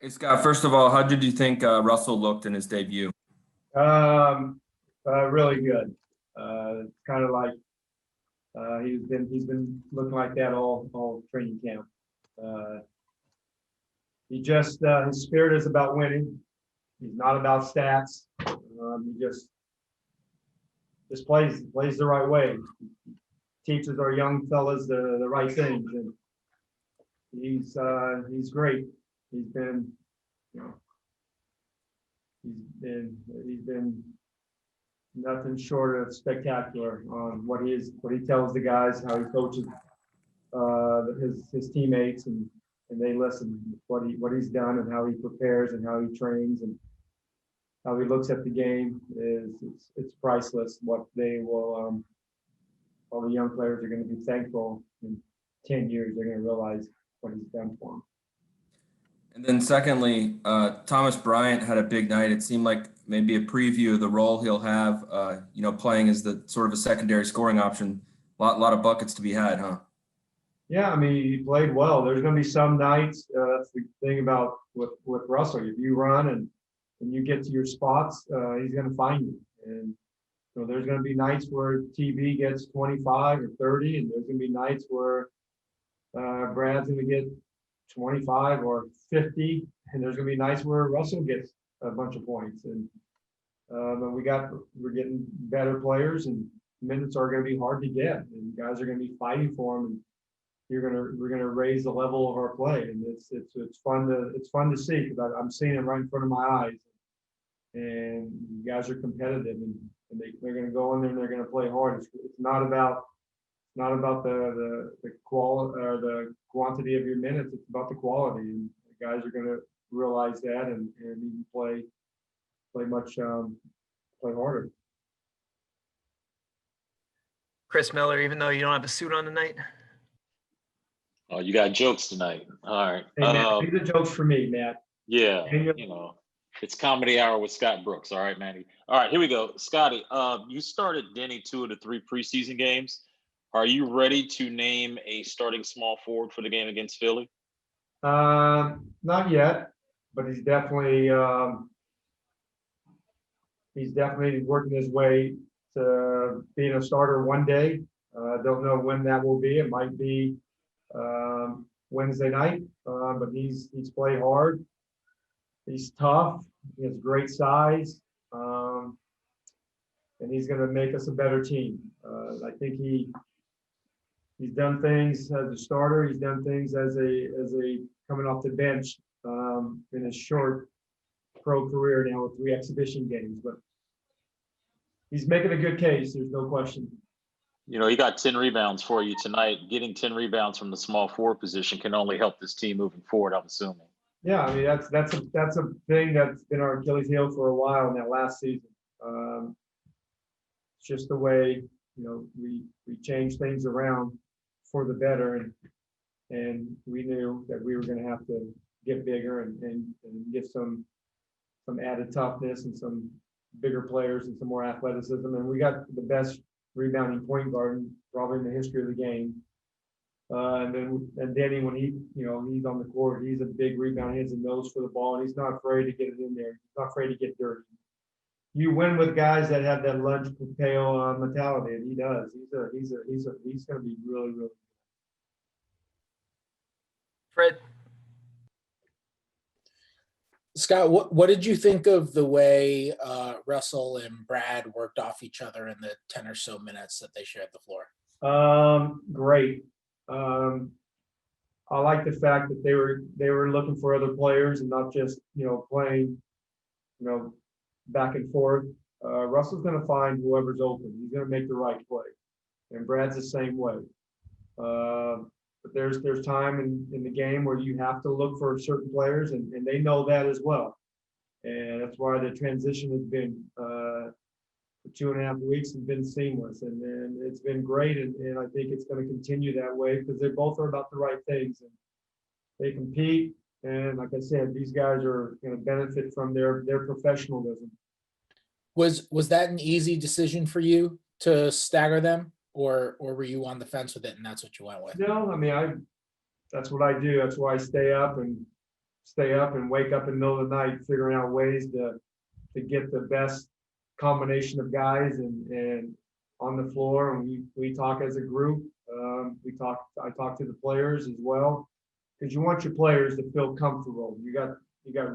Hey Scott, first of all, how did you think Russell looked in his debut? Um, really good. It's kind of like he's been looking like that all training camp. Uh, he just his spirit is about winning. He's not about stats. He just plays the right way. Teaches our young fellas the right things, and he's great. He's been you know he's been nothing short of spectacular on what he tells the guys, how he coaches his teammates, and they listen. What he's done and how he prepares and how he trains and how he looks at the game is it's priceless. What they will all the young players are going to be thankful in 10 years. They're going to realize what he's done for them. And then secondly, Thomas Bryant had a big night. It seemed like maybe a preview of the role he'll have, playing as the sort of a secondary scoring option. Lot of buckets to be had, huh? Yeah, I mean, he played well. There's going to be some nights. That's the thing about with Russell. If you run and you get to your spots, he's going to find you. And so there's going to be nights where TB gets 25 or 30, and there's going to be nights where Brad's going to get 25 or 50, and there's going to be nights where Russell gets a bunch of points. And but we're getting better players, and minutes are going to be hard to get, and guys are going to be fighting for them. And we're gonna raise the level of our play, and it's fun to see because I'm seeing it right in front of my eyes, and you guys are competitive, and they're gonna go in there and they're gonna play hard. It's not about the quality or the quantity of your minutes. It's about the quality, and the guys are gonna realize that and even play harder. Chris Miller, even though you don't have a suit on tonight. Oh, you got jokes tonight. All right. Hey, Matt, these are jokes for me, Matt. Yeah, it's comedy hour with Scott Brooks. All right, Manny. All right, here we go. Scotty, you started Denny 2 of the 3 preseason games. Are you ready to name a starting small forward for the game against Philly? Not yet, but he's definitely working his way to being a starter one day. Don't know when that will be. It might be Wednesday night, but he's played hard. He's tough. He has great size, and he's going to make us a better team. I think he's done things as a starter. He's done things as a coming off the bench in his short pro career now with 3 exhibition games. But he's making a good case. There's no question. He got 10 rebounds for you tonight. Getting 10 rebounds from the small forward position can only help this team moving forward, I'm assuming. Yeah, I mean that's a thing that's been our Achilles heel for a while in that last season. It's just the way we change things around for the better, and we knew that we were going to have to get bigger and get some added toughness and some bigger players and some more athleticism, and we got the best rebounding point guard probably in the history of the game. And Danny, when he's on the court, he's a big rebounder. He has a nose for the ball, and he's not afraid to get it in there. He's not afraid to get dirty. You win with guys that have that lunch Pompeo mentality, and he does. He's going to be really, really good. Fred. Scott, what did you think of the way Russell and Brad worked off each other in the 10 or so minutes that they shared the floor? Great. I like the fact that they were looking for other players and not just playing back and forth. Russell's going to find whoever's open. He's going to make the right play, and Brad's the same way. But there's time in the game where you have to look for certain players, and they know that as well. And that's why the transition has been for 2.5 weeks has been seamless, and it's been great. And I think it's going to continue that way because they both are about the right things, and they compete. And like I said, these guys are going to benefit from their professionalism. Was that an easy decision for you to stagger them? Or were you on the fence with it and that's what you went with? No, I mean, that's what I do. That's why I stay up and stay up and wake up in the middle of the night figuring out ways to get the best combination of guys and on the floor. And we talk as a group. I talk to the players as well, because you want your players to feel comfortable. You got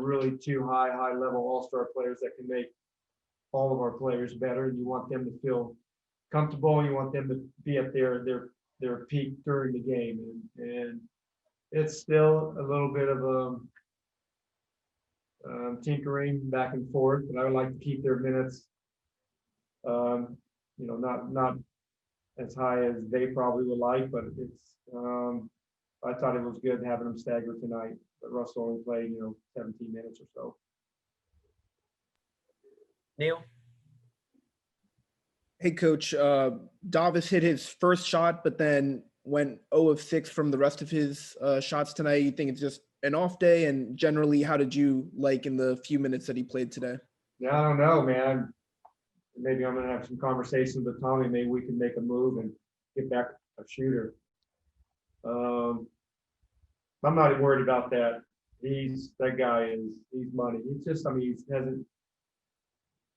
really two high level all-star players that can make all of our players better. You want them to feel comfortable. You want them to be at their peak during the game. And it's still a little bit of tinkering back and forth, but I would like to keep their minutes, not as high as they probably would like, but it's, I thought it was good having them staggered tonight, but Russell only played, 17 minutes or so. Neil? Hey, Coach. Davis hit his first shot, but then went 0 of 6 from the rest of his shots tonight. You think it's just an off day? And generally, how did you like in the few minutes that he played today? Yeah, I don't know, man. Maybe I'm gonna have some conversations with Tommy. Maybe we can make a move and get back a shooter. I'm not worried about that. That guy he's money. He's just,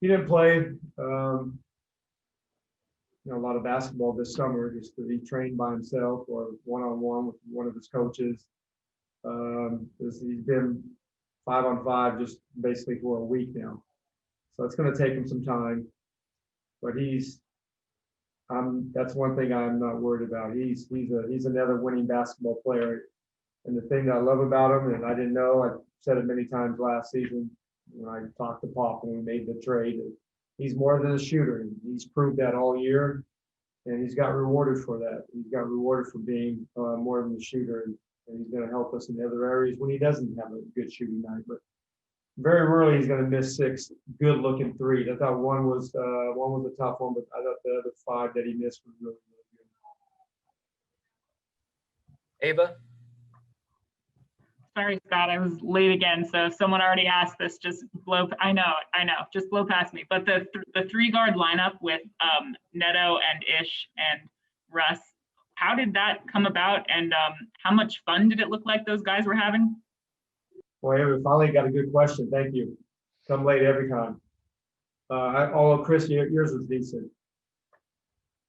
he didn't play a lot of basketball this summer, just to be trained by himself or one-on-one with one of his coaches. He's been 5-on-5 just basically for a week now. So it's going to take him some time, but that's one thing I'm not worried about. He's another winning basketball player. And the thing that I love about him, and I didn't know, I said it many times last season when I talked to Pop when we made the trade, he's more than a shooter. And he's proved that all year, and he's got rewarded for that. He's got rewarded for being more than a shooter, and he's going to help us in the other areas when he doesn't have a good shooting night. But very rarely he's going to miss 6 good-looking threes. I thought one was a tough one, but I thought the other 5 that he missed was really, really good. Ava? Sorry, Scott, I was late again. So if someone already asked this, just I know, just blow past me. But the 3-guard lineup with Neto and Ish and Russ, how did that come about? And how much fun did it look like those guys were having? Boy, we finally got a good question. Thank you. Come late every time. Although Chris, yours was decent.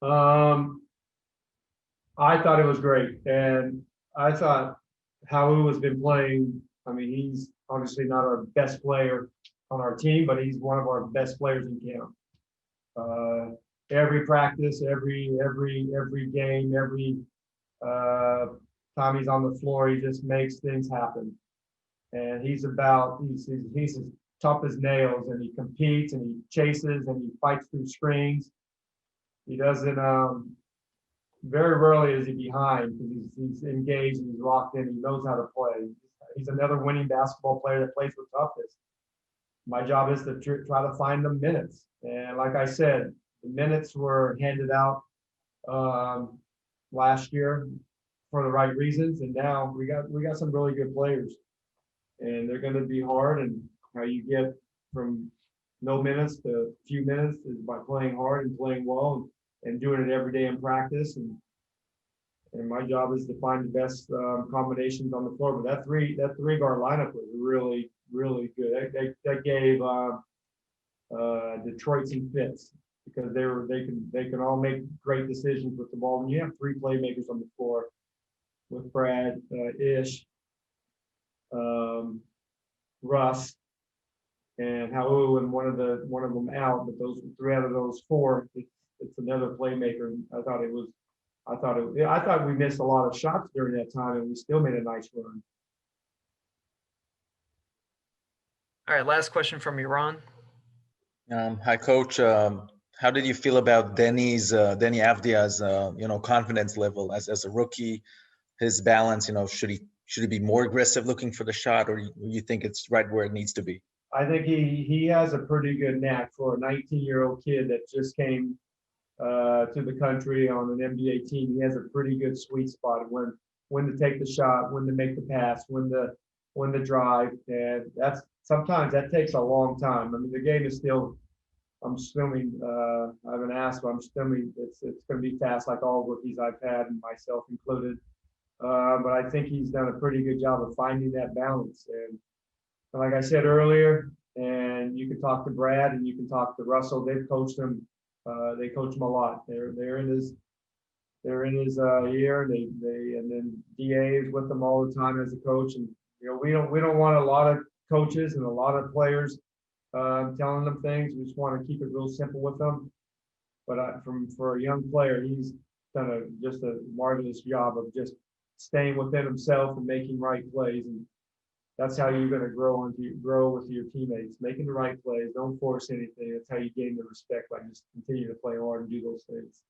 I thought it was great, and I thought Halu has been playing. He's obviously not our best player on our team, but he's one of our best players in camp. Every practice, every game, every time he's on the floor, he just makes things happen. And he's as tough as nails, and he competes and he chases and he fights through screens. He doesn't, very rarely is he behind, because he's engaged and he's locked in. He knows how to play. He's another winning basketball player that plays with toughness. My job is to try to find the minutes. And like I said, the minutes were handed out last year for the right reasons. And now we got some really good players. And they're going to be hard, and how you get from no minutes to a few minutes is by playing hard and playing well and doing it every day in practice. And my job is to find the best combinations on the floor. But that 3-guard lineup was really, really good. That gave Detroit some fits, because they can all make great decisions with the ball. When you have 3 playmakers on the floor with Brad, Ish, Russ, and Halu, and one of them out, but those 3 out of those 4, it's another playmaker. I thought we missed a lot of shots during that time, and we still made a nice run. All right, last question from Iran. Hi, Coach. How did you feel about Denny Avdia's confidence level as a rookie? His balance, should he be more aggressive looking for the shot, or you think it's right where it needs to be? I think he has a pretty good knack for a 19-year-old kid that just came to the country on an NBA team. He has a pretty good sweet spot of when to take the shot, when to make the pass, when to drive, and sometimes that takes a long time. The game is still, I'm assuming, I haven't asked, but I'm assuming it's going to be fast, like all rookies I've had, and myself included. But I think he's done a pretty good job of finding that balance. And like I said earlier, and you can talk to Brad and you can talk to Russell. They've coached him. They coach him a lot. They're in his year. And then DA is with them all the time as a coach. And we don't want a lot of coaches and a lot of players telling them things. We just want to keep it real simple with them. But for a young player, he's done just a marvelous job of just staying within himself and making right plays. And that's how you're going to grow with your teammates, making the right plays. Don't force anything. That's how you gain the respect by just continue to play hard and do those things.